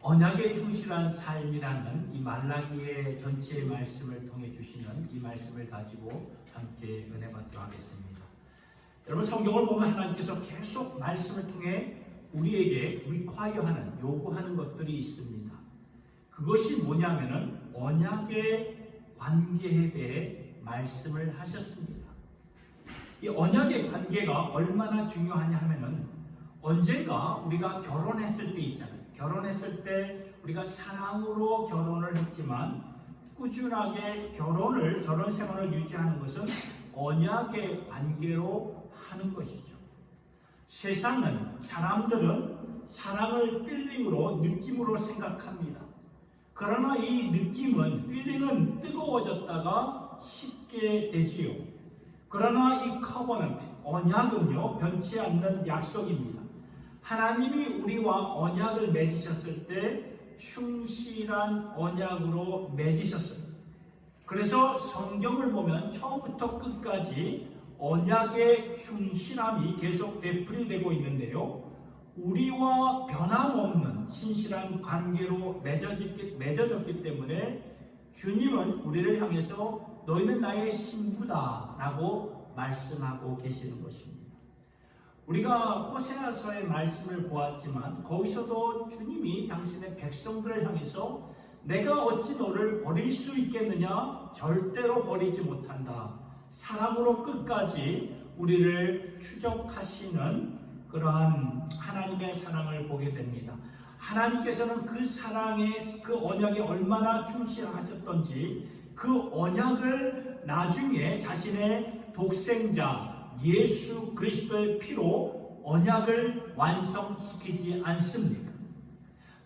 언약에 충실한 삶이라는 이 말라기의 전체의 말씀을 통해 주시는 이 말씀을 가지고 함께 은혜 받도록 하겠습니다. 여러분, 성경을 보면 하나님께서 계속 말씀을 통해 우리에게 리콰이어하는, 요구하는 것들이 있습니다. 그것이 뭐냐면은 언약의 관계에 대해 말씀을 하셨습니다. 이 언약의 관계가 얼마나 중요하냐 하면은 언젠가 우리가 결혼했을 때 있잖아요. 결혼했을 때 우리가 사랑으로 결혼을 했지만 꾸준하게 결혼 생활을 유지하는 것은 언약의 관계로 하는 것이죠. 세상은, 사람들은 사랑을 필링으로, 느낌으로 생각합니다. 그러나 이 느낌은, 필링은 뜨거워졌다가 식게 되지요. 그러나 이 커버넌트, 언약은요, 변치 않는 약속입니다. 하나님이 우리와 언약을 맺으셨을 때 충실한 언약으로 맺으셨어요. 그래서 성경을 보면 처음부터 끝까지 언약의 충실함이 계속 되풀이되고 있는데요. 우리와 변함없는 신실한 관계로 맺어졌기 때문에 주님은 우리를 향해서 너희는 나의 신부다 라고 말씀하고 계시는 것입니다. 우리가 호세아서의 말씀을 보았지만 거기서도 주님이 당신의 백성들을 향해서 내가 어찌 너를 버릴 수 있겠느냐? 절대로 버리지 못한다. 사랑으로 끝까지 우리를 추적하시는 그러한 하나님의 사랑을 보게 됩니다. 하나님께서는 그 사랑에, 그 언약에 얼마나 충실하셨던지 그 언약을 나중에 자신의 독생자 예수 그리스도의 피로 언약을 완성시키지 않습니까?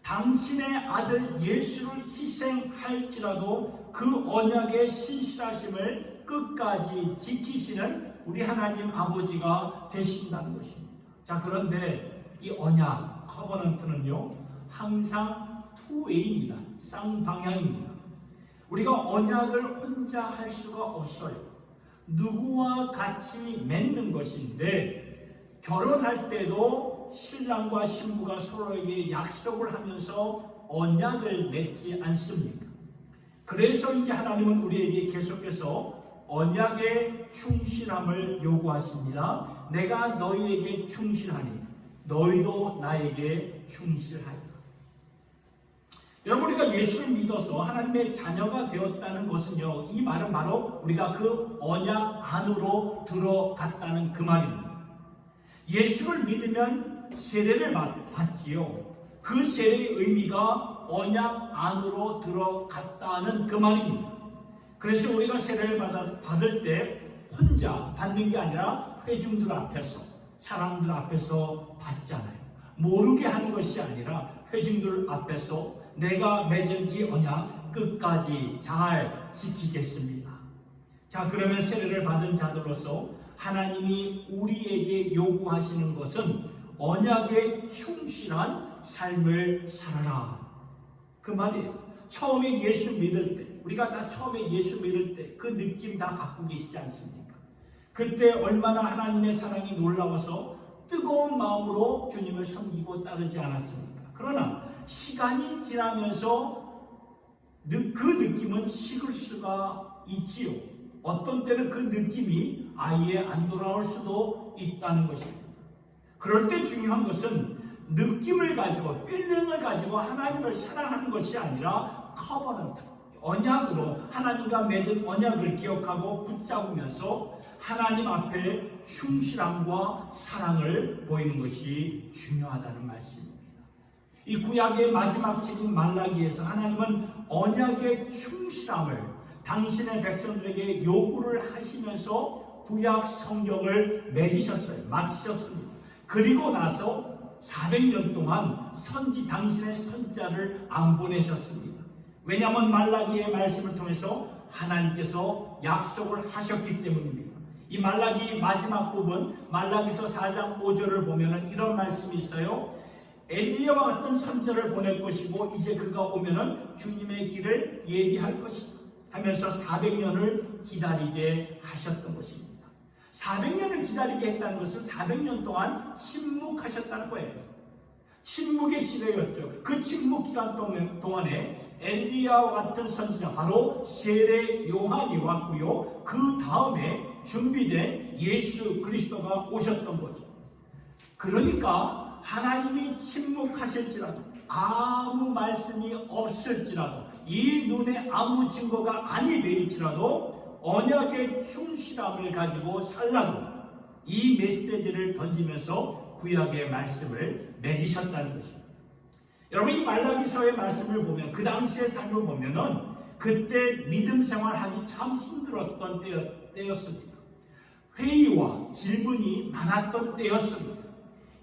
당신의 아들 예수를 희생할지라도 그 언약의 신실하심을 끝까지 지키시는 우리 하나님 아버지가 되신다는 것입니다. 자, 그런데 이 언약, 커버넌트는요, 항상 투웨이입니다. 쌍방향입니다. 우리가 언약을 혼자 할 수가 없어요. 누구와 같이 맺는 것인데 결혼할 때도 신랑과 신부가 서로에게 약속을 하면서 언약을 맺지 않습니까? 그래서 이제 하나님은 우리에게 계속해서 언약의 충실함을 요구하십니다. 내가 너희에게 충실하니 너희도 나에게 충실하리라. 여러분, 우리가 예수를 믿어서 하나님의 자녀가 되었다는 것은요, 이 말은 바로 우리가 그 언약 안으로 들어갔다는 그 말입니다. 예수를 믿으면 세례를 받지요. 그 세례의 의미가 언약 안으로 들어갔다는 그 말입니다. 그래서 우리가 세례를 받을 때 혼자 받는 게 아니라 회중들 앞에서, 사람들 앞에서 받잖아요. 모르게 하는 것이 아니라 회중들 앞에서 내가 맺은 이 언약 끝까지 잘 지키겠습니다. 자, 그러면 세례를 받은 자들로서 하나님이 우리에게 요구하시는 것은 언약에 충실한 삶을 살아라, 그 말이에요. 처음에 예수 믿을 때, 우리가 다 처음에 예수 믿을 때 그 느낌 다 갖고 계시지 않습니까? 그때 얼마나 하나님의 사랑이 놀라워서 뜨거운 마음으로 주님을 섬기고 따르지 않았습니까? 그러나 시간이 지나면서 그 느낌은 식을 수가 있지요. 어떤 때는 그 느낌이 아예 안 돌아올 수도 있다는 것입니다. 그럴 때 중요한 것은 느낌을 가지고, 필링을 가지고 하나님을 사랑하는 것이 아니라 커버넌트, 언약으로 하나님과 맺은 언약을 기억하고 붙잡으면서 하나님 앞에 충실함과 사랑을 보이는 것이 중요하다는 말씀입니다. 이 구약의 마지막 책인 말라기에서 하나님은 언약의 충실함을 당신의 백성들에게 요구를 하시면서 구약 성경을 맺으셨어요. 마치셨습니다. 그리고 나서 400년 동안 당신의 선지자를 안 보내셨습니다. 왜냐하면 말라기의 말씀을 통해서 하나님께서 약속을 하셨기 때문입니다. 이 말라기 마지막 부분, 말라기서 4장 5절을 보면 이런 말씀이 있어요. 엘리야와 같은 선지자를 보낼 것이고 이제 그가 오면은 주님의 길을 예비할 것이다 하면서 400년을 기다리게 하셨던 것입니다. 400년을 기다리게 했다는 것은 400년 동안 침묵하셨다는 거예요. 침묵의 시대였죠. 그 침묵 기간 동안에 엘리야와 같은 선지자 바로 세례 요한이 왔고요. 그 다음에 준비된 예수 그리스도가 오셨던 거죠. 그러니까 하나님이 침묵하실지라도 아무 말씀이 없을지라도 이 눈에 아무 증거가 아니 되일지라도 언약의 충실함을 가지고 살라고 이 메시지를 던지면서 구약의 말씀을 맺으셨다는 것입니다. 여러분, 이 말라기서의 말씀을 보면 그 당시의 삶을 보면은 그때 믿음 생활하기 참 힘들었던 때였습니다. 회의와 질문이 많았던 때였습니다.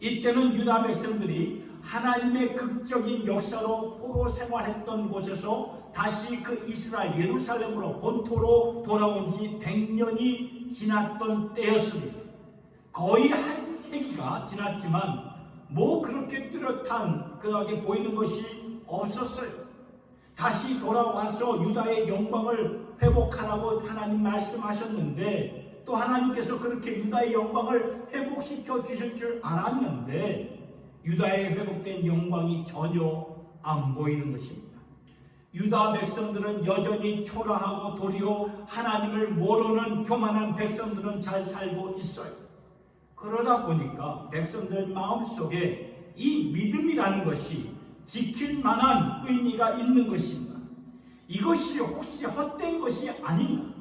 이때는 유다 백성들이 하나님의 극적인 역사로 포로 생활했던 곳에서 다시 그 이스라엘 예루살렘으로 본토로 돌아온 지 100년이 지났던 때였습니다. 거의 한 세기가 지났지만 뭐 그렇게 뚜렷한 그하게 보이는 것이 없었어요. 다시 돌아와서 유다의 영광을 회복하라고 하나님 말씀하셨는데 또 하나님께서 그렇게 유다의 영광을 회복시켜 주실 줄 알았는데 유다의 회복된 영광이 전혀 안 보이는 것입니다. 유다 백성들은 여전히 초라하고 도리어 하나님을 모르는 교만한 백성들은 잘 살고 있어요. 그러다 보니까 백성들 마음속에 이 믿음이라는 것이 지킬 만한 의미가 있는 것입니다. 이것이 혹시 헛된 것이 아닌가?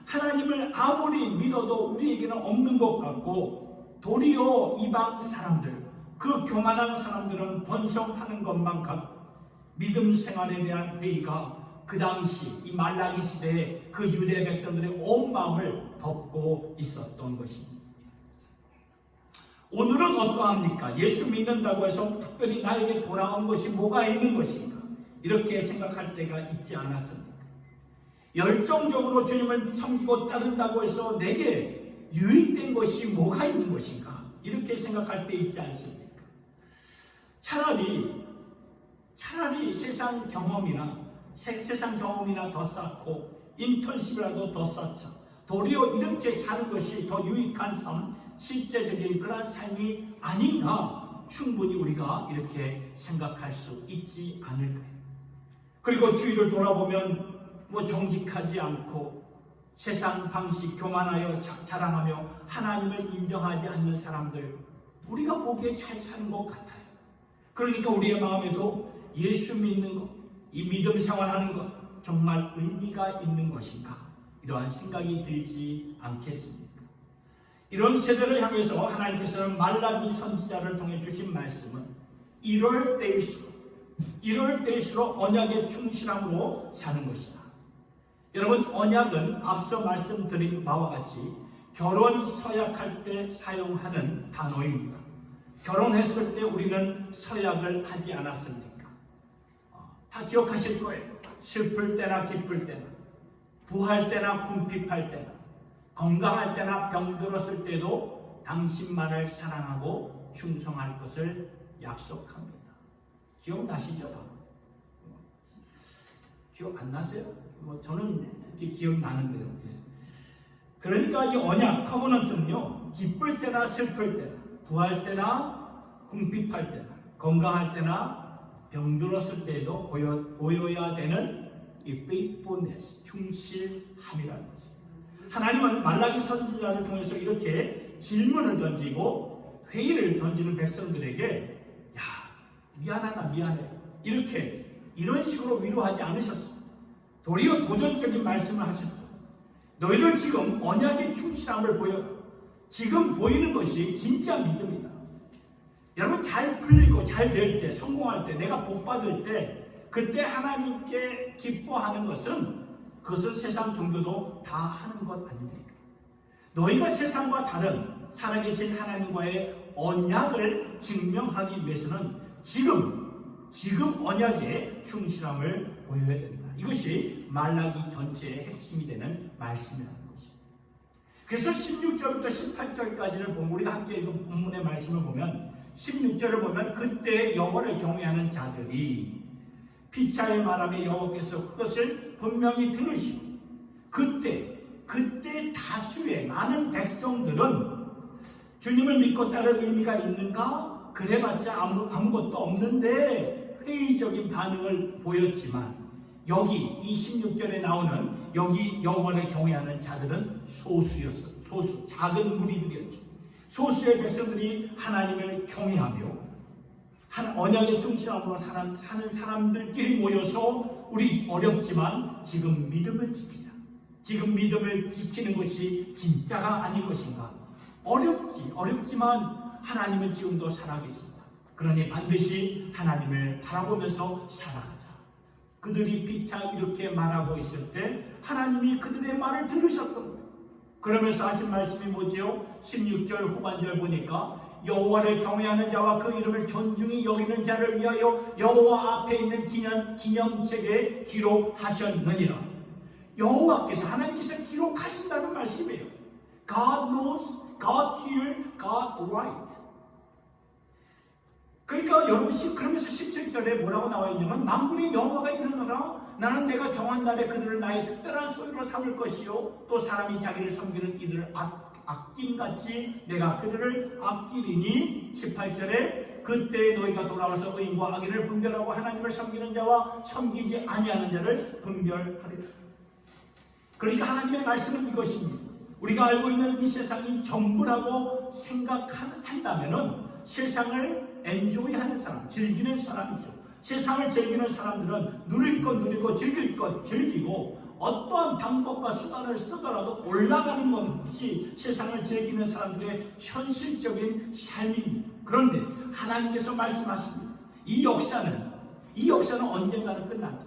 하나님을 아무리 믿어도 우리에게는 없는 것 같고 도리어 이방 사람들, 그 교만한 사람들은 번성하는 것만 같고 믿음 생활에 대한 회의가 그 당시 이 말라기 시대에 그 유대 백성들의 온 마음을 덮고 있었던 것입니다. 오늘은 어떠합니까? 예수 믿는다고 해서 특별히 나에게 돌아온 것이 뭐가 있는 것인가? 이렇게 생각할 때가 있지 않았습니까? 열정적으로 주님을 섬기고 따른다고 해서 내게 유익된 것이 뭐가 있는 것인가? 이렇게 생각할 때 있지 않습니까? 차라리 세상 경험이나 더 쌓고 인턴십이라도 더 쌓자. 도리어 이렇게 사는 것이 더 유익한 삶, 실제적인 그런 삶이 아닌가 충분히 우리가 이렇게 생각할 수 있지 않을까요? 그리고 주위를 돌아보면 정직하지 않고 세상 방식 교만하여 자랑하며 하나님을 인정하지 않는 사람들 우리가 보기에 잘 사는 것 같아요. 그러니까 우리의 마음에도 예수 믿는 것, 이 믿음 생활하는 것 정말 의미가 있는 것인가? 이러한 생각이 들지 않겠습니까? 이런 세대를 향해서 하나님께서는 말라기 선지자를 통해 주신 말씀은 이럴 때일수록 언약의 충실함으로 사는 것이다. 여러분, 언약은 앞서 말씀드린 바와 같이 결혼 서약할 때 사용하는 단어입니다. 결혼했을 때 우리는 서약을 하지 않았습니까? 다 기억하실 거예요. 슬플 때나 기쁠 때나 부할 때나 궁핍할 때나 건강할 때나 병들었을 때도 당신만을 사랑하고 충성할 것을 약속합니다. 기억나시죠? 기억 안 나세요? 저는 기억이 나는데요. 그러니까 이 언약, 커버넌트는요, 기쁠 때나 슬플 때나 부할 때나 궁핍할 때나 건강할 때나 병들었을 때에도 보여야 되는 이 faithfulness, 충실함이라는 거죠. 하나님은 말라기 선지자를 통해서 이렇게 질문을 던지고 회의를 던지는 백성들에게 미안하다 미안해 이런 식으로 위로하지 않으셨어요. 도리어 도전적인 말씀을 하셨죠. 너희들 지금 언약의 충실함을 보여. 지금 보이는 것이 진짜 믿음이다. 여러분, 잘 풀리고 잘 될 때, 성공할 때, 내가 복 받을 때 그때 하나님께 기뻐하는 것은 그것은 세상 종교도 다 하는 것 아닙니까? 너희가 세상과 다른 살아계신 하나님과의 언약을 증명하기 위해서는 지금 언약의 충실함을 보여야 된다. 이것이 말라기 전체의 핵심이 되는 말씀이라는 것입니다. 그래서 16절부터 18절까지를 보면 우리가 함께 읽은 본문의 말씀을 보면 16절을 보면 그때 여호와를 경외하는 자들이 피차의 말함에 여호와께서 그것을 분명히 들으시고 그때 다수의 많은 백성들은 주님을 믿고 따를 의미가 있는가? 그래봤자 아무것도 없는데 회의적인 반응을 보였지만 여기 이 16절에 나오는 여기 여호와를 경외하는 자들은 소수였어. 소수, 작은 무리들이었죠. 소수의 백성들이 하나님을 경외하며 언약에 충실함으로 사는 사람들끼리 모여서 우리 어렵지만 지금 믿음을 지키자. 지금 믿음을 지키는 것이 진짜가 아닌 것인가? 어렵지만 하나님은 지금도 살아계십니다. 그러니 반드시 하나님을 바라보면서 살아가자. 그들이 피차 이렇게 말하고 있을 때 하나님이 그들의 말을 들으셨던 거예요. 그러면서 하신 말씀이 뭐지요? 16절 후반절 보니까 여호와를 경외하는 자와 그 이름을 존중히 여기는 자를 위하여 여호와 앞에 있는 기념책에 기록하셨느니라. 여호와께서, 하나님께서 기록하신다는 말씀이에요. God knows, God hears, God writes. 그러니까 여러분, 그러면서 17절에 뭐라고 나와 있냐면 만군의 여호와가 이르노라. 나는 내가 정한 날에 그들을 나의 특별한 소유로 삼을 것이요 또 사람이 자기를 섬기는 이들을 아낌같이 내가 그들을 아끼리니. 18절에 그때 너희가 돌아와서 의인과 악인을 분별하고 하나님을 섬기는 자와 섬기지 아니하는 자를 분별하리라. 그러니까 하나님의 말씀은 이것입니다. 우리가 알고 있는 이 세상이 전부라고 생각한다면은 세상을 엔조이하는 사람, 즐기는 사람이죠. 세상을 즐기는 사람들은 누릴 것 누리고 즐길 것 즐기고 어떠한 방법과 수단을 쓰더라도 올라가는 것이 세상을 즐기는 사람들의 현실적인 삶입니다. 그런데 하나님께서 말씀하십니다. 이 역사는 언젠가는 끝난다.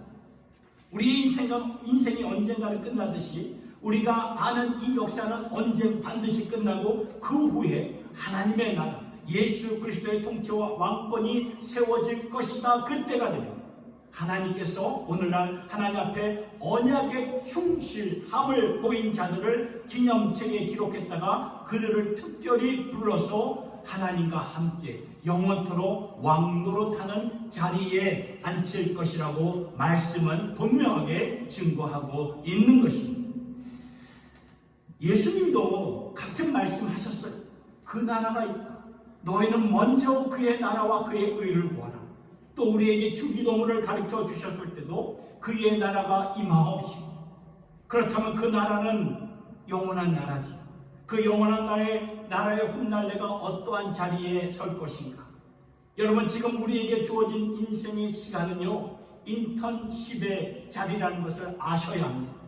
우리 인생이 언젠가는 끝나듯이 우리가 아는 이 역사는 반드시 끝나고 그 후에 하나님의 나라, 예수 그리스도의 통치와 왕권이 세워질 것이다. 그때가 되면 하나님께서 오늘날 하나님 앞에 언약의 충실함을 보인 자들을 기념책에 기록했다가 그들을 특별히 불러서 하나님과 함께 영원토록 왕노릇하는 자리에 앉힐 것이라고 말씀은 분명하게 증거하고 있는 것입니다. 예수님도 같은 말씀하셨어요. 그 나라가 있다. 너희는 먼저 그의 나라와 그의 의를 구하라. 또 우리에게 주기도문을 가르쳐 주셨을 때도 그의 나라가 임하옵시고, 그렇다면 그 나라는 영원한 나라지. 그 영원한 나라의 훗날내가 어떠한 자리에 설 것인가? 여러분, 지금 우리에게 주어진 인생의 시간은요, 인턴십의 자리라는 것을 아셔야 합니다.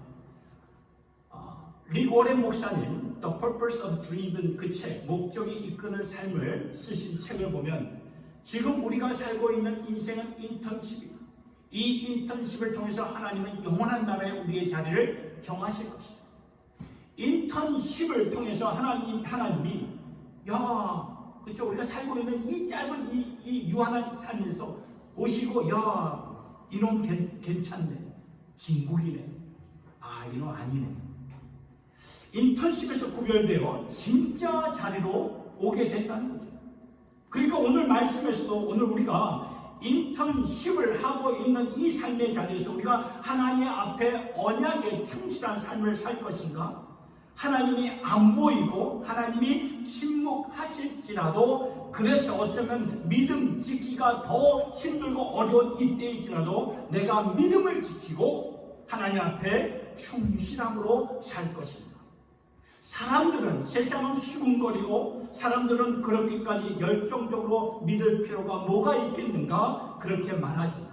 릭 워렌 목사님 The Purpose of Driven 그 책, 목적이 이끄는 삶을 쓰신 책을 보면 지금 우리가 살고 있는 인생은 인턴십이다. 이 인턴십을 통해서 하나님은 영원한 나라에 우리의 자리를 정하실 것이다. 인턴십을 통해서 하나님이 그렇죠? 우리가 살고 있는 이 짧은 이 유한한 삶에서 보시고 이놈 괜찮네, 진국이네, 이놈 아니네. 인턴십에서 구별되어 진짜 자리로 오게 된다는 거죠. 그러니까 오늘 말씀에서도 오늘 우리가 인턴십을 하고 있는 이 삶의 자리에서 우리가 하나님 앞에 언약에 충실한 삶을 살 것인가? 하나님이 안 보이고 하나님이 침묵하실지라도, 그래서 어쩌면 믿음 지키기가 더 힘들고 어려운 이때일지라도 내가 믿음을 지키고 하나님 앞에 충실함으로 살 것입니다. 사람들은, 세상은 수군거리고 사람들은 그렇게까지 열정적으로 믿을 필요가 뭐가 있겠는가 그렇게 말하지만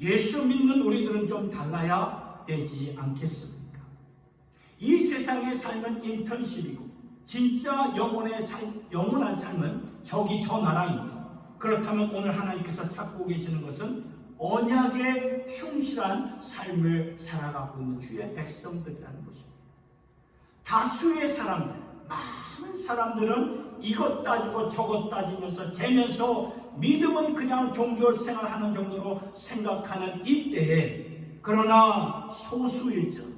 예수 믿는 우리들은 좀 달라야 되지 않겠습니까? 이 세상의 삶은 인턴십이고 진짜 영원한 삶은 저기 저 나라입니다. 그렇다면 오늘 하나님께서 찾고 계시는 것은 언약에 충실한 삶을 살아가고 있는 주의 백성들이라는 것입니다. 다수의 사람들, 많은 사람들은 이것 따지고 저것 따지면서 재면서 믿음은 그냥 종교 생활하는 정도로 생각하는 이때에, 그러나 소수일지라도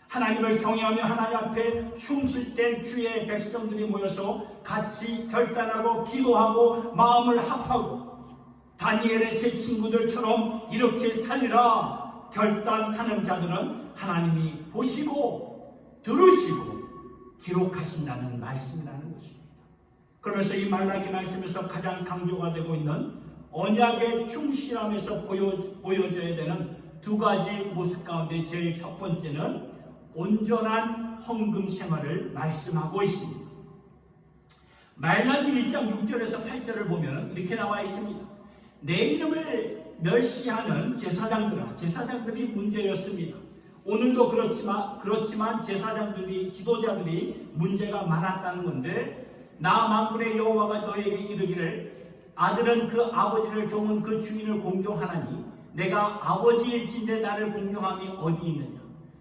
하나님을 경외하며 하나님 앞에 충실된 주의 백성들이 모여서 같이 결단하고 기도하고 마음을 합하고 다니엘의 세 친구들처럼 이렇게 살리라 결단하는 자들은 하나님이 보시고 들으시고 기록하신다는 말씀이라는 것입니다. 그래서 이 말라기 말씀에서 가장 강조가 되고 있는 언약의 충실함에서 보여져야 되는 두 가지 모습 가운데 제일 첫 번째는 온전한 헌금 생활을 말씀하고 있습니다. 말라기 1장 6절에서 8절을 보면 이렇게 나와 있습니다. 내 이름을 멸시하는 제사장들아, 제사장들이 문제였습니다. 오늘도 그렇지만 제사장들이, 지도자들이 문제가 많았다는 건데, 나 만군의 여호와가 너에게 이르기를 아들은 그 아버지를, 종은 그 주인을 공경하나니 내가 아버지일진데 나를 공경함이 어디 있느냐,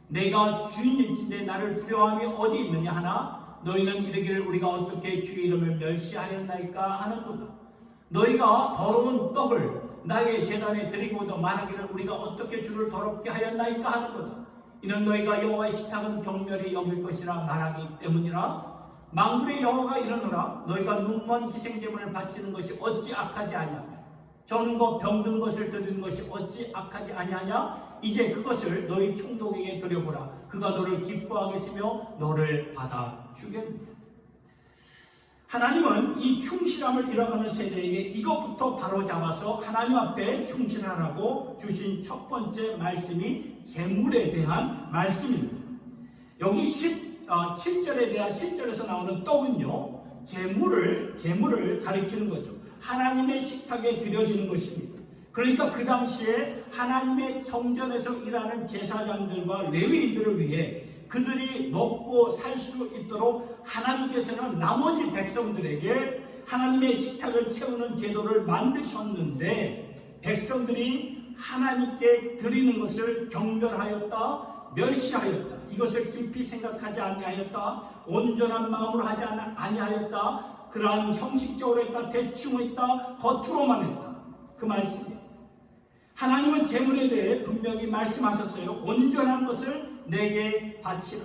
내가 주인일진데 나를 두려워함이 어디 있느냐 하나 너희는 이르기를 우리가 어떻게 주의 이름을 멸시하였나이까 하는도다. 너희가 더러운 떡을 나의 제단에 드리고도 말하기를 우리가 어떻게 주를 더럽게 하였나이까 하는도다. 이는 너희가 여호와의 식탁은 경멸히 여길 것이라 말하기 때문이라. 만군의 여호와가 이르노라 너희가 눈먼 희생제물을 바치는 것이 어찌 악하지 아니하냐, 저는 것 병든 것을 드리는 것이 어찌 악하지 아니하냐. 이제 그것을 너희 총독에게 드려보라. 그가 너를 기뻐하겠으며 너를 받아주겠느냐. 하나님은 이 충실함을 잃어가는 세대에게 이것부터 바로잡아서 하나님 앞에 충실하라고 주신 첫 번째 말씀이 재물에 대한 말씀입니다. 여기 7절에서 나오는 떡은요, 재물을 가리키는 거죠. 하나님의 식탁에 드려지는 것입니다. 그러니까 그 당시에 하나님의 성전에서 일하는 제사장들과 레위인들을 위해 그들이 먹고 살 수 있도록 하나님께서는 나머지 백성들에게 하나님의 식탁을 채우는 제도를 만드셨는데, 백성들이 하나님께 드리는 것을 경멸하였다, 멸시하였다, 이것을 깊이 생각하지 아니하였다, 온전한 마음으로 하지 아니하였다, 그러한 형식적으로 했다, 대충 했다, 겉으로만 했다. 그 말씀이에요. 하나님은 재물에 대해 분명히 말씀하셨어요. 온전한 것을 내게 바치라.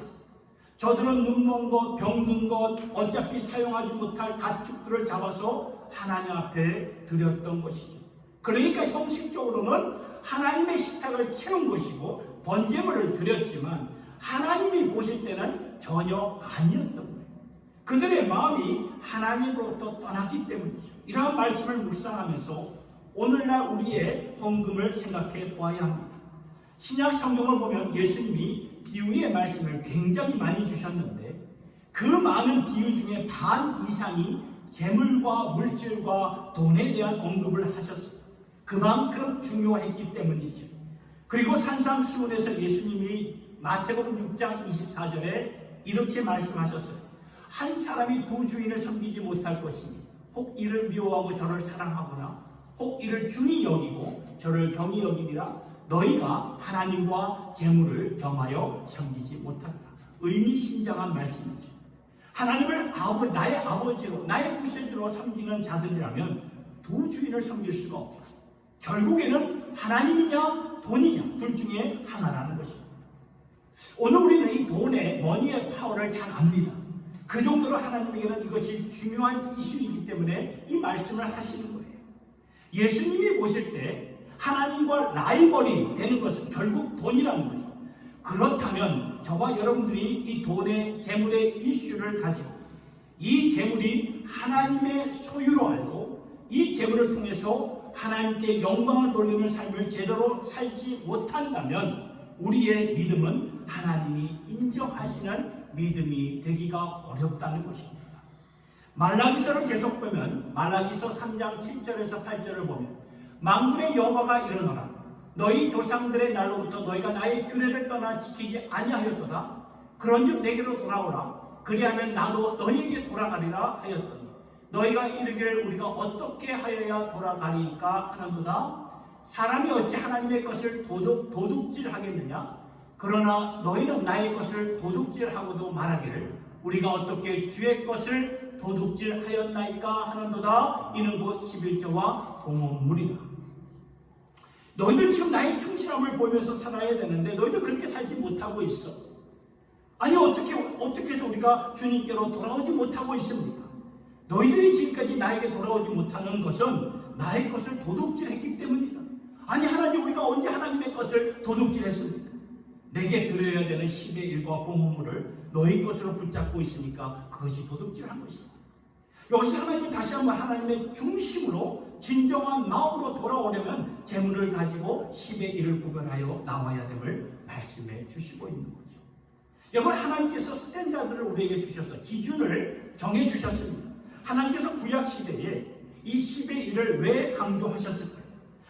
저들은 눈먼 것, 병든 것, 어차피 사용하지 못할 가축들을 잡아서 하나님 앞에 드렸던 것이죠. 그러니까 형식적으로는 하나님의 식탁을 채운 것이고 번제물을 드렸지만 하나님이 보실 때는 전혀 아니었던 거예요. 그들의 마음이 하나님으로부터 떠났기 때문이죠. 이러한 말씀을 묵상하면서 오늘날 우리의 헌금을 생각해 보아야 합니다. 신약 성경을 보면 예수님이 비유의 말씀을 굉장히 많이 주셨는데 그 많은 비유 중에 반 이상이 재물과 물질과 돈에 대한 언급을 하셨어요. 그만큼 중요했기 때문이죠. 그리고 산상수훈에서 예수님이 마태복음 6장 24절에 이렇게 말씀하셨어요. 한 사람이 두 주인을 섬기지 못할 것이니 혹 이를 미워하고 저를 사랑하거나 혹 이를 중히 여기고 저를 경히 여기니라. 너희가 하나님과 재물을 겸하여 섬기지 못한다. 의미심장한 말씀이죠. 하나님을 나의 아버지로, 나의 구세주로 섬기는 자들이라면 두 주인을 섬길 수가 없다. 결국에는 하나님이냐 돈이냐 둘 중에 하나라는 것입니다. 오늘 우리는 이 돈의 머니의 파워를 잘 압니다. 그 정도로 하나님에게는 이것이 중요한 이슈이기 때문에 이 말씀을 하시는 거예요. 예수님이 보실 때 하나님과 라이벌이 되는 것은 결국 돈이라는 거죠. 그렇다면 저와 여러분들이 이 돈의 재물의 이슈를 가지고 이 재물이 하나님의 소유로 알고 이 재물을 통해서 하나님께 영광을 돌리는 삶을 제대로 살지 못한다면 우리의 믿음은 하나님이 인정하시는 믿음이 되기가 어렵다는 것입니다. 말라기서를 계속 보면 말라기서 3장 7절에서 8절을 보면 만군의 여호와가 이르노라 너희 조상들의 날로부터 너희가 나의 규례를 떠나 지키지 아니하였도다. 그런즉 내게로 돌아오라. 그리하면 나도 너희에게 돌아가리라 하였더니 너희가 이르기를 우리가 어떻게 하여야 돌아가리까 하는도다. 사람이 어찌 하나님의 것을 도둑질하겠느냐. 그러나 너희는 나의 것을 도둑질하고도 말하기를 우리가 어떻게 주의 것을 도둑질하였나이까 하는도다. 이는 곧 11조와 공헌물이다. 너희들 지금 나의 충실함을 보면서 살아야 되는데 너희들 그렇게 살지 못하고 있어. 아니 어떻게 해서 우리가 주님께로 돌아오지 못하고 있습니까? 너희들이 지금까지 나에게 돌아오지 못하는 것은 나의 것을 도둑질했기 때문이다. 아니 하나님 우리가 언제 하나님의 것을 도둑질했습니까? 내게 드려야 되는 10의 1과 공헌물을 너희 것으로 붙잡고 있으니까 그것이 도둑질한 것이다. 여기서 하나님은 다시 한번 하나님의 중심으로 진정한 마음으로 돌아오려면 재물을 가지고 10의 1을 구별하여 나와야 됨을 말씀해 주시고 있는 거죠. 여러분, 하나님께서 스탠다드를 우리에게 주셔서 기준을 정해 주셨습니다. 하나님께서 구약시대에 이 10의 1을 왜 강조하셨을까요?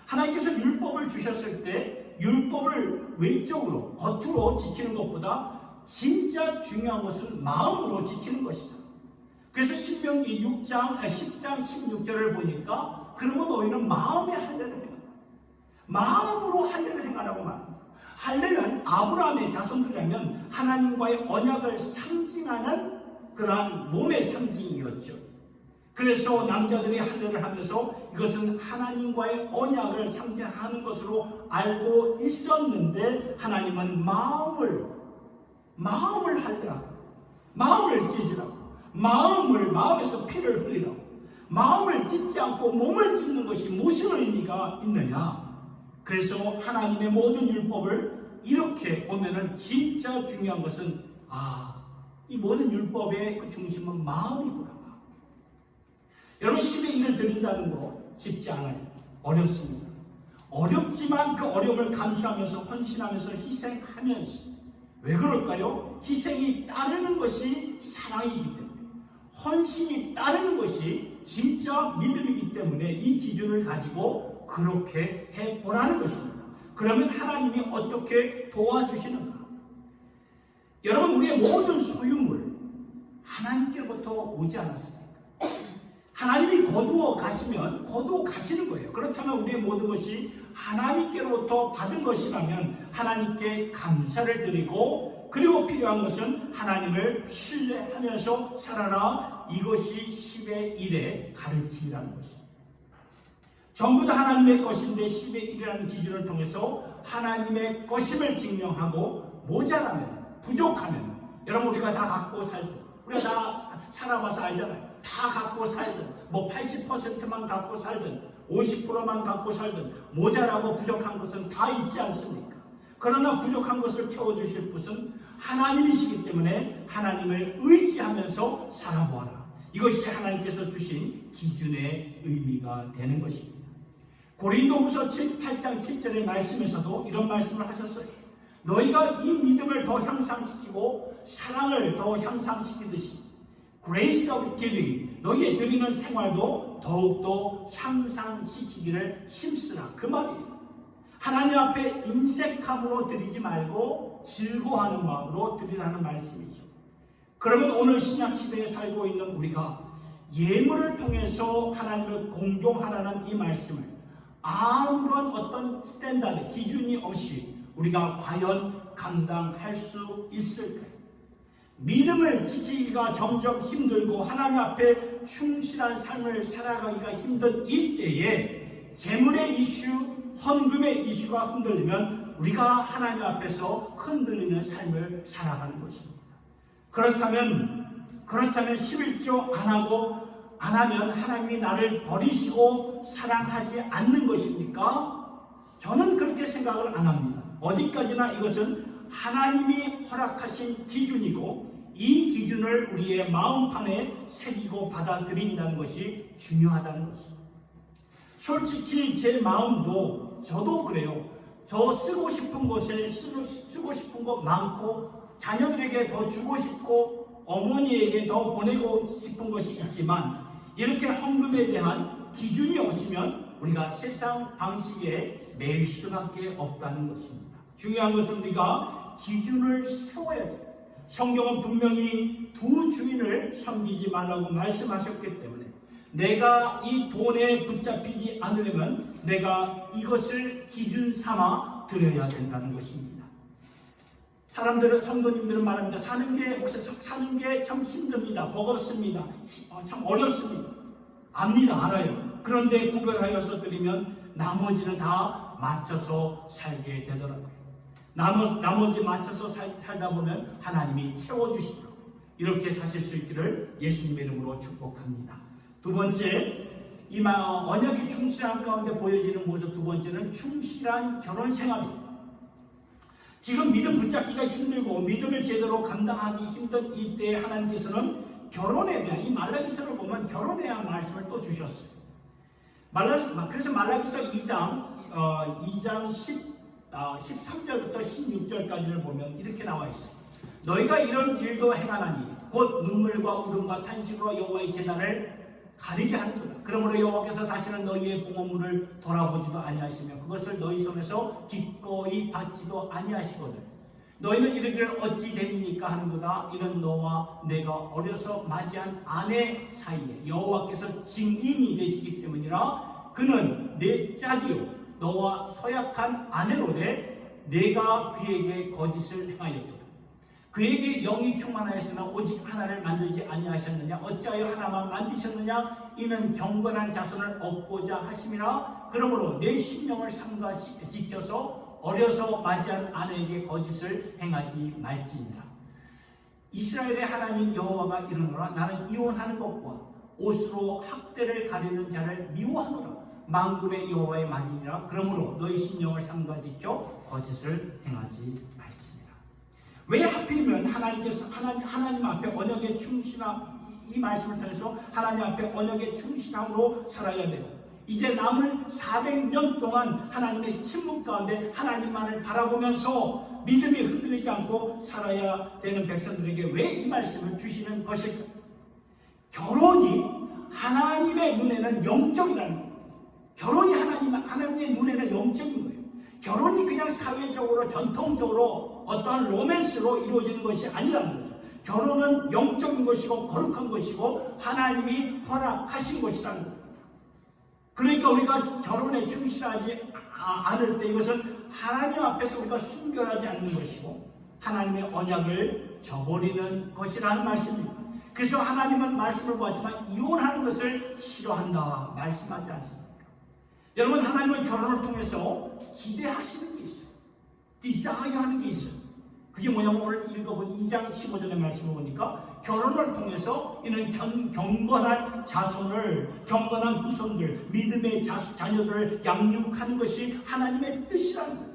하나님께서 율법을 주셨을 때 율법을 외적으로 겉으로 지키는 것보다 진짜 중요한 것은 마음으로 지키는 것이다. 그래서 신명기 10장 16절을 보니까 그러면 너희는 마음의 할례를 행하라. 마음으로 할례를 행하라고 말합니다. 할례는 아브라함의 자손들이라면 하나님과의 언약을 상징하는 그러한 몸의 상징이었죠. 그래서 남자들이 할례를 하면서 이것은 하나님과의 언약을 상징하는 것으로 알고 있었는데 하나님은 마음을 할례하고 마음을 찢으라고 마음에서 피를 흘리라고 마음을 찢지 않고 몸을 찢는 것이 무슨 의미가 있느냐. 그래서 하나님의 모든 율법을 이렇게 보면은 진짜 중요한 것은 이 모든 율법의 그 중심은 마음이구나. 여러분, 10의 1을 드린다는 거 쉽지 않아요. 어렵습니다. 어렵지만 그 어려움을 감수하면서 헌신하면서 희생하면서, 왜 그럴까요? 희생이 따르는 것이 사랑이기 때문에, 헌신이 따르는 것이 진짜 믿음이기 때문에 이 기준을 가지고 그렇게 해보라는 것입니다. 그러면 하나님이 어떻게 도와주시는가? 여러분, 우리의 모든 소유물 하나님께로부터 오지 않았습니까? 하나님이 거두어 가시면 거두어 가시는 거예요. 그렇다면 우리의 모든 것이 하나님께로부터 받은 것이라면 하나님께 감사를 드리고, 그리고 필요한 것은 하나님을 신뢰하면서 살아라. 이것이 10의 1의 가르침이라는 것입니다. 전부 다 하나님의 것인데 10의 1이라는 기준을 통해서 하나님의 것임을 증명하고, 모자라면, 부족하면, 여러분, 우리가 다 갖고 살든, 우리가 다 살아봐서 알잖아요. 다 갖고 살든, 80%만 갖고 살든, 50%만 갖고 살든, 모자라고 부족한 것은 다 있지 않습니까? 그러나 부족한 것을 채워주실 분은 하나님이시기 때문에 하나님을 의지하면서 살아보아라. 이것이 하나님께서 주신 기준의 의미가 되는 것입니다. 고린도후서 8장 7절의 말씀에서도 이런 말씀을 하셨어요. 너희가 이 믿음을 더 향상시키고 사랑을 더 향상시키듯이 grace of giving, 너희의 드리는 생활도 더욱더 향상시키기를 힘쓰라. 그 말이에요. 하나님 앞에 인색함으로 드리지 말고 즐거워하는 마음으로 드리라는 말씀이죠. 그러면 오늘 신약시대에 살고 있는 우리가 예물을 통해서 하나님을 공경하라는 이 말씀을 아무런 어떤 스탠다드, 기준이 없이 우리가 과연 감당할 수 있을까요? 믿음을 지키기가 점점 힘들고 하나님 앞에 충실한 삶을 살아가기가 힘든 이때에 재물의 이슈, 헌금의 이슈가 흔들리면 우리가 하나님 앞에서 흔들리는 삶을 살아가는 것입니다. 그렇다면 11조 안 하면 하나님이 나를 버리시고 사랑하지 않는 것입니까? 저는 그렇게 생각을 안 합니다. 어디까지나 이것은 하나님이 허락하신 기준이고, 이 기준을 우리의 마음판에 새기고 받아들인다는 것이 중요하다는 것입니다. 솔직히 제 마음도, 저도 그래요. 저 쓰고 싶은 곳에 쓰고 싶은 것 많고, 자녀들에게 더 주고 싶고, 어머니에게 더 보내고 싶은 것이 있지만, 이렇게 헌금에 대한 기준이 없으면 우리가 세상 방식에 매일 수밖에 없다는 것입니다. 중요한 것은 우리가 기준을 세워야 돼요. 성경은 분명히 두 주인을 섬기지 말라고 말씀하셨기 때문에 내가 이 돈에 붙잡히지 않으려면 내가 이것을 기준 삼아 드려야 된다는 것입니다. 성도님들은 말합니다. 사는 게 참 힘듭니다. 버겁습니다. 참 어렵습니다. 압니다. 알아요. 그런데 구별하여서 드리면 나머지는 다 맞춰서 살게 되더라고요. 나머지 맞춰서 살다 보면 하나님이 채워주시더라고요. 이렇게 사실 수 있기를 예수님의 이름으로 축복합니다. 두 번째, 이 언약이 충실한 가운데 보여지는 모습, 두 번째는 충실한 결혼 생활입니다. 지금 믿음 붙잡기가 힘들고 믿음을 제대로 감당하기 힘든 이때에 하나님께서는 결혼에 대한, 이 말라기서를 보면 결혼에 대한 말씀을 또 주셨어요. 그래서 말라기서 2장 13절부터 16절까지를 보면 이렇게 나와 있어요. 너희가 이런 일도 행하나니 곧 눈물과 울음과 탄식으로 여호와의 제단을 가리게 하는구나. 그러므로 여호와께서 다시는 너희의 봉헌물을 돌아보지도 아니하시며 그것을 너희 손에서 기꺼이 받지도 아니하시거든. 너희는 이르기를 어찌 됨이니까 하는구나. 이는 너와 내가 어려서 맞이한 아내 사이에 여호와께서 증인이 되시기 때문이라. 그는 내 짝이요 너와 서약한 아내로되 내가 그에게 거짓을 행하였도다. 그에게 영이 충만하였으나 오직 하나를 만들지 아니하셨느냐. 어찌하여 하나만 만드셨느냐. 이는 경건한 자손을 얻고자 하심이라. 그러므로 내 심령을 삼가 지켜서 어려서 맞이한 아내에게 거짓을 행하지 말지니라. 이스라엘의 하나님 여호와가 이르노라. 나는 이혼하는 것과 옷으로 학대를 가리는 자를 미워하노라. 만군의 여호와의 말이니라. 그러므로 너희 심령을 삼가 지켜 거짓을 행하지 말지니라. 왜 하필이면 하나님 앞에 언약에 이 말씀을 통해서 하나님 앞에 언약에 충실함으로 살아야 되고, 이제 남은 400년 동안 하나님의 침묵 가운데 하나님만을 바라보면서 믿음이 흔들리지 않고 살아야 되는 백성들에게 왜 이 말씀을 주시는 것일까? 결혼이 하나님의 눈에는 영적이라는 거예요. 결혼이 하나님의 눈에는 영적인 거예요. 결혼이 그냥 사회적으로 전통적으로 어떠한 로맨스로 이루어지는 것이 아니라는 거죠. 결혼은 영적인 것이고 거룩한 것이고 하나님이 허락하신 것이라는 거예요. 그러니까 우리가 결혼에 충실하지 않을 때 이것은 하나님 앞에서 우리가 순결하지 않는 것이고 하나님의 언약을 저버리는 것이라는 말씀입니다. 그래서 하나님은 말씀을 보았지만 이혼하는 것을 싫어한다 말씀하지 않습니까? 여러분, 하나님은 결혼을 통해서 기대하시는 게 있어요. 디자이어 하는 게 있어요. 그게 뭐냐면 오늘 읽어본 2장 15절의 말씀을 보니까 결혼을 통해서 이는 경건한 자손을, 경건한 후손들, 믿음의 자녀들을 양육하는 것이 하나님의 뜻이라는 거예요.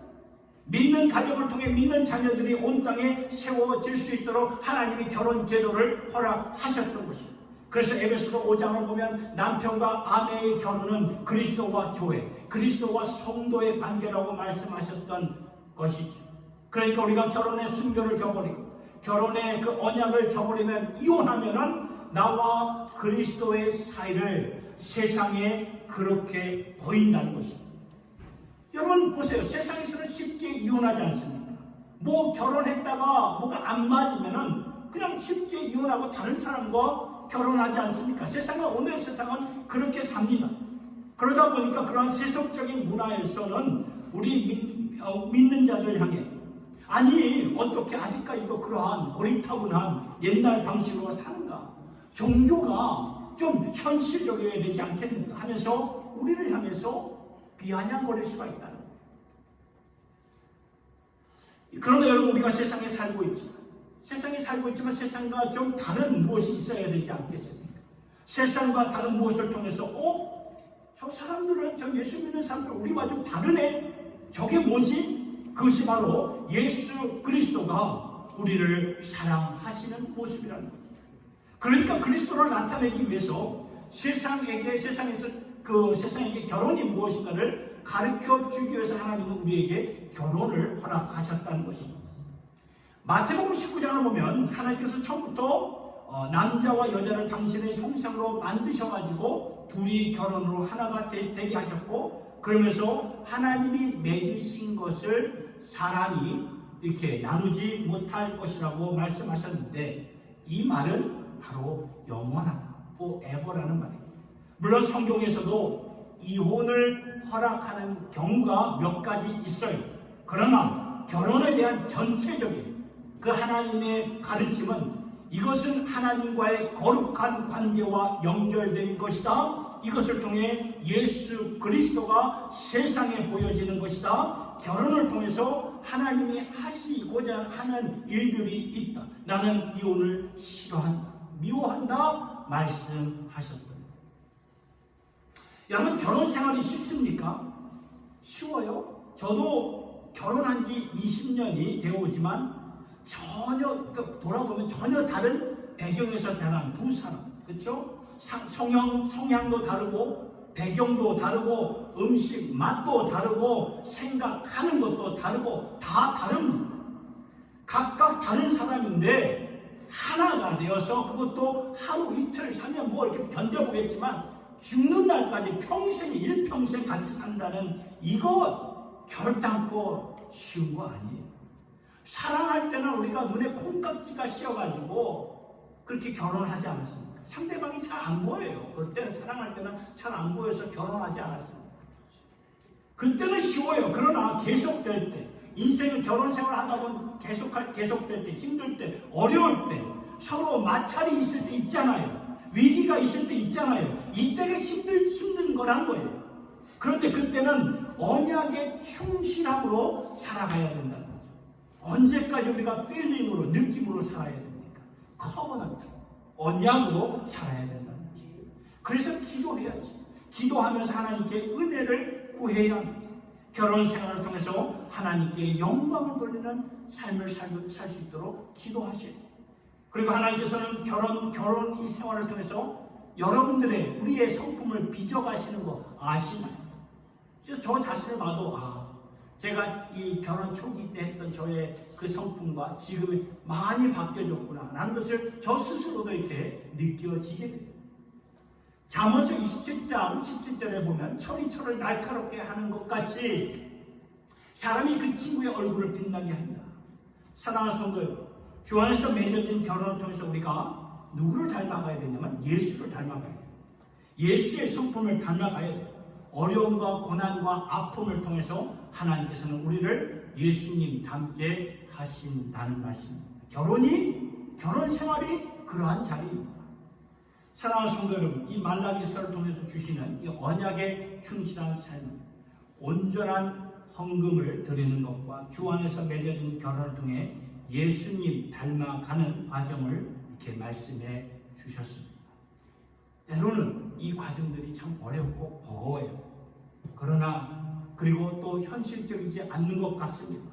믿는 가정을 통해 믿는 자녀들이 온 땅에 세워질 수 있도록 하나님이 결혼 제도를 허락하셨던 것입니다. 그래서 에베소서 5장을 보면 남편과 아내의 결혼은 그리스도와 교회, 그리스도와 성도의 관계라고 말씀하셨던 것이죠. 그러니까 우리가 결혼의 순결을 저버리고 결혼의 그 언약을 저버리면, 이혼하면은 나와 그리스도의 사이를 세상에 그렇게 보인다는 것입니다. 여러분 보세요. 세상에서는 쉽게 이혼하지 않습니까? 뭐 결혼했다가 뭐가 안 맞으면은 그냥 쉽게 이혼하고 다른 사람과 결혼하지 않습니까? 오늘 세상은 그렇게 삽니다. 그러다 보니까 그러한 세속적인 문화에서는 우리 믿는 자들 향해, 아니 어떻게 아직까지도 그러한 고리타분한 옛날 방식으로 사는가? 종교가 좀 현실적이어야 되지 않겠는가 하면서 우리를 향해서 비아냥거릴 수가 있다는 거예요. 그러나 여러분, 우리가 세상에 살고 있지만 세상과 좀 다른 무엇이 있어야 되지 않겠습니까? 세상과 다른 무엇을 통해서 저 사람들은, 저 예수 믿는 사람들 우리와 좀 다르네. 저게 뭐지? 그것이 바로 예수 그리스도가 우리를 사랑하시는 모습이라는 거죠. 그러니까 그리스도를 나타내기 위해서 세상에서 세상에게 결혼이 무엇인가를 가르쳐 주기 위해서 하나님은 우리에게 결혼을 허락하셨다는 것입니다. 마태복음 19장을 보면 하나님께서 처음부터 남자와 여자를 당신의 형상으로 만드셔가지고 둘이 결혼으로 하나가 되게 하셨고, 그러면서 하나님이 맺으신 것을 사람이 이렇게 나누지 못할 것이라고 말씀하셨는데, 이 말은 바로 영원하다, forever라는 말이에요. 물론 성경에서도 이혼을 허락하는 경우가 몇 가지 있어요. 그러나 결혼에 대한 전체적인 그 하나님의 가르침은 이것은 하나님과의 거룩한 관계와 연결된 것이다. 이것을 통해 예수 그리스도가 세상에 보여지는 것이다. 결혼을 통해서 하나님이 하시고자 하는 일들이 있다. 나는 이혼을 싫어한다, 미워한다 말씀하셨다. 여러분, 결혼 생활이 쉽습니까? 쉬워요? 저도 결혼한 지 20년이 되어오지만 돌아보면 전혀 다른 배경에서 자란 두 사람, 그렇죠? 성향도 다르고 배경도 다르고 음식 맛도 다르고 생각하는 것도 다르고 다 다릅니다. 각각 다른 사람인데 하나가 되어서 그것도 하루 이틀 살면 뭐 이렇게 견뎌보겠지만 죽는 날까지 평생 일평생 같이 산다는 이거 결단코 쉬운 거 아니에요. 사랑할 때는 우리가 눈에 콩깍지가 씌어가지고 그렇게 결혼하지 않았습니까? 상대방이 잘 안 보여요. 그럴 때는 사랑할 때는 잘 안 보여서 결혼하지 않았습니다. 그때는 쉬워요. 그러나 계속될 때, 인생을 결혼 생활 하다 보면 계속될 때, 힘들 때, 어려울 때, 서로 마찰이 있을 때 있잖아요. 위기가 있을 때 있잖아요. 이때가 힘든 거란 거예요. 그런데 그때는 언약의 충실함으로 살아가야 된다는 거죠. 언제까지 우리가 필링으로, 느낌으로 살아야 됩니까? 커버넌트, 언약으로 살아야 된다는 거죠. 그래서 기도해야지. 기도하면서 하나님께 은혜를 구해야 합니다. 결혼 생활을 통해서 하나님께 영광을 돌리는 삶을 살 수 있도록 기도하셔야 돼요. 그리고 하나님께서는 결혼 이 생활을 통해서 여러분들의 우리의 성품을 빚어가시는 거 아시나요? 그래서 저 자신을 봐도 제가 이 결혼 초기 때 했던 저의 그 성품과 지금이 많이 바뀌어졌구나 라는 것을 저 스스로도 이렇게 느껴지게 돼요. 잠언서 27장 17절에 보면 철이 철을 날카롭게 하는 것 같이 사람이 그 친구의 얼굴을 빛나게 한다. 사랑하는 성도, 주 안에서 맺어진 결혼을 통해서 우리가 누구를 닮아가야 되냐면 예수를 닮아가야 돼요. 예수의 성품을 닮아가야 돼요. 어려움과 고난과 아픔을 통해서 하나님께서는 우리를 예수님 닮게 하신다는 말씀입니다. 결혼 생활이 그러한 자리입니다. 사랑하는 성도 여러분, 이 말라기서를 통해서 주시는 이 언약에 충실한 삶, 온전한 헌금을 드리는 것과 주 안에서 맺어진 결혼을 통해 예수님 닮아가는 과정을 이렇게 말씀해 주셨습니다. 때로는 이 과정들이 참 어렵고 버거워요. 그리고 또 현실적이지 않는 것 같습니다.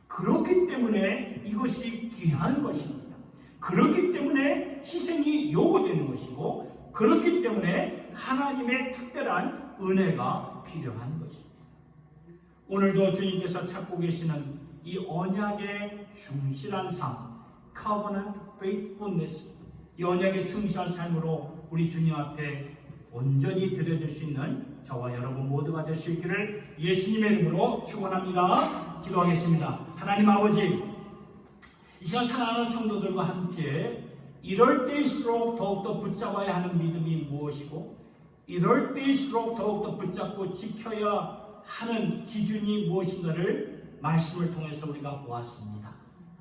그렇기 때문에 이것이 귀한 것입니다. 그렇기 때문에 희생이 요구되는 것이고, 그렇기 때문에 하나님의 특별한 은혜가 필요한 것입니다. 오늘도 주님께서 찾고 계시는 이 언약의 충실한 삶, covenant faithfulness, 이 언약의 충실한 삶으로 우리 주님 앞에 온전히 드려질 수 있는 저와 여러분 모두가 될 수 있기를 예수님의 이름으로 축원합니다. 기도하겠습니다. 하나님 아버지, 이 시간 사랑하는 성도들과 함께 이럴 때일수록 더욱더 붙잡아야 하는 믿음이 무엇이고, 이럴 때일수록 더욱더 붙잡고 지켜야 하는 기준이 무엇인가를 말씀을 통해서 우리가 보았습니다.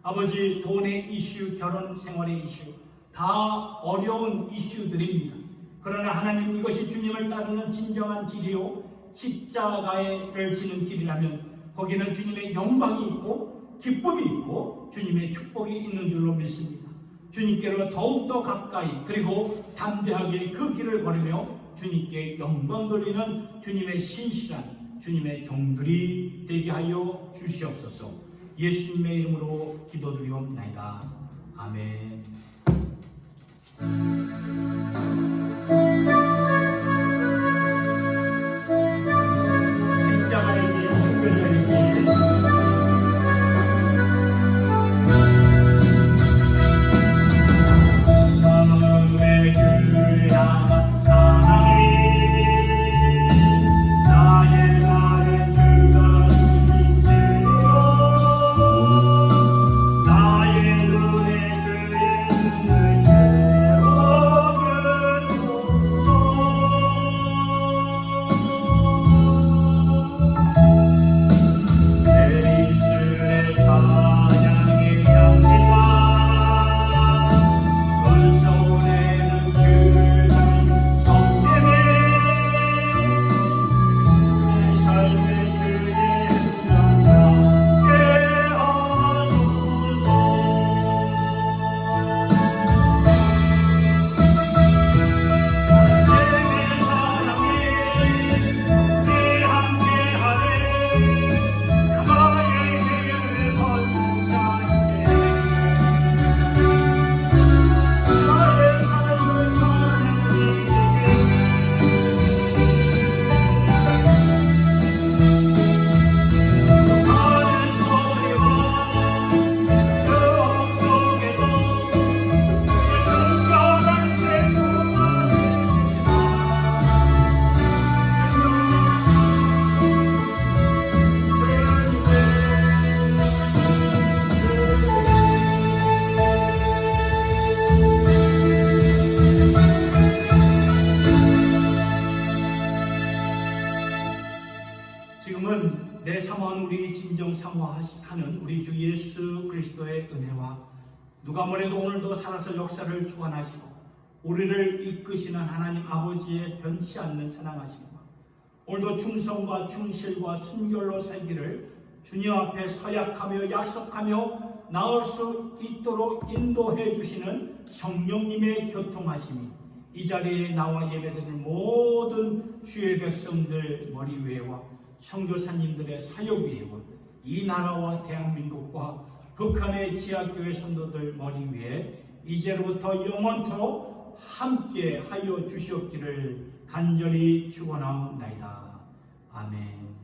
아버지, 돈의 이슈, 결혼 생활의 이슈, 다 어려운 이슈들입니다. 그러나 하나님, 이것이 주님을 따르는 진정한 길이요 십자가를 지는 길이라면 거기는 주님의 영광이 있고 기쁨이 있고 주님의 축복이 있는 줄로 믿습니다. 주님께로 더욱더 가까이 그리고 담대하게 그 길을 걸으며 주님께 영광 돌리는 주님의 신실한 주님의 종들이 되게 하여 주시옵소서. 예수님의 이름으로 기도드리옵나이다. 아멘. 십자가의 길, 순교자의 길. 마음의 귀한 사랑이 나의 말에 주가 주신 죄로 나의 눈에 그의 눈을 채워준 지금은 내 사모한 우리 진정 사모하는 우리 주 예수 그리스도의 은혜와 누가 뭐래도 오늘도 살아서 역사를 주관하시고 우리를 이끄시는 하나님 아버지의 변치 않는 사랑하심과 오늘도 충성과 충실과 순결로 살기를 주님 앞에 서약하며 약속하며 나올 수 있도록 인도해 주시는 성령님의 교통하심이 이 자리에 나와 예배드리는 모든 주의 백성들 머리 위에와 선교사님들의 사역 위에와 이 나라와 대한민국과 북한의 지하교회 선도들 머리 위에 이제로부터 영원토록 함께 하여 주시옵기를 간절히 축원하옵나이다. 아멘.